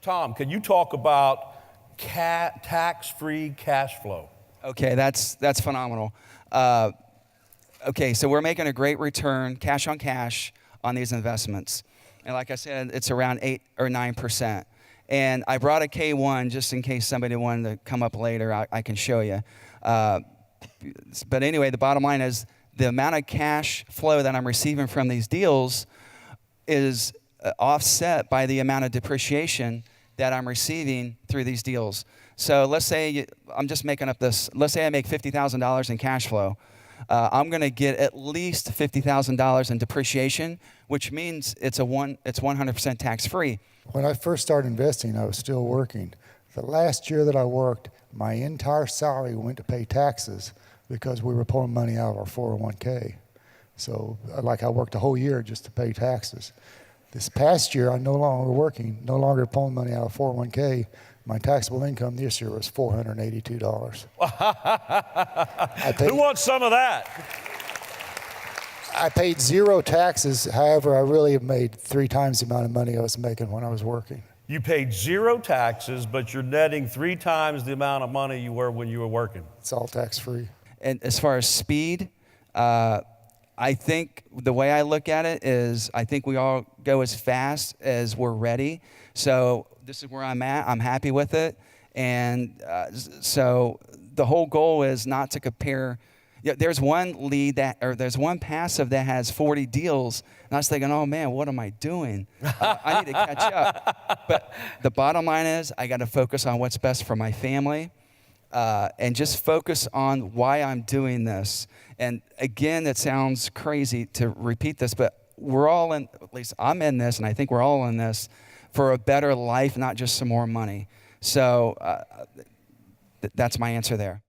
Tom, can you talk about tax-free cash flow? Okay, that's phenomenal. Okay, so we're making a great return, cash on cash, on these investments. And like I said, it's around 8 or 9%. And I brought a K1 just in case somebody wanted to come up later. I can show you. But anyway, the bottom line is the amount of cash flow that I'm receiving from these deals is offset by the amount of depreciation that I'm receiving through these deals. So let's say, I'm just making up this, let's say I make $50,000 in cash flow. I'm going to get at least $50,000 in depreciation, which means it's 100% tax-free. When I first started investing, I was still working. The last year that I worked, my entire salary went to pay taxes because we were pulling money out of our 401k. So like I worked a whole year just to pay taxes. This past year, I'm no longer working, no longer pulling money out of 401k. My taxable income this year was $482. Who wants some of that? I paid zero taxes. However, I really have made 3 times the amount of money I was making when I was working. You paid 0 taxes, but you're netting 3 times the amount of money you were when you were working. It's all tax-free. And as far as speed, I think the way I look at it is I think we all go as fast as we're ready. So this is where I'm at. I'm happy with it. And so the whole goal is not to compare. There's one lead there's one passive that has 40 deals. And I was thinking, oh man, what am I doing? I need to catch up. But the bottom line is I got to focus on what's best for my family. And just focus on why I'm doing this. And again, it sounds crazy to repeat this, but we're all in, at least I'm in this, and I think we're all in this, for a better life, not just some more money. So that's my answer there.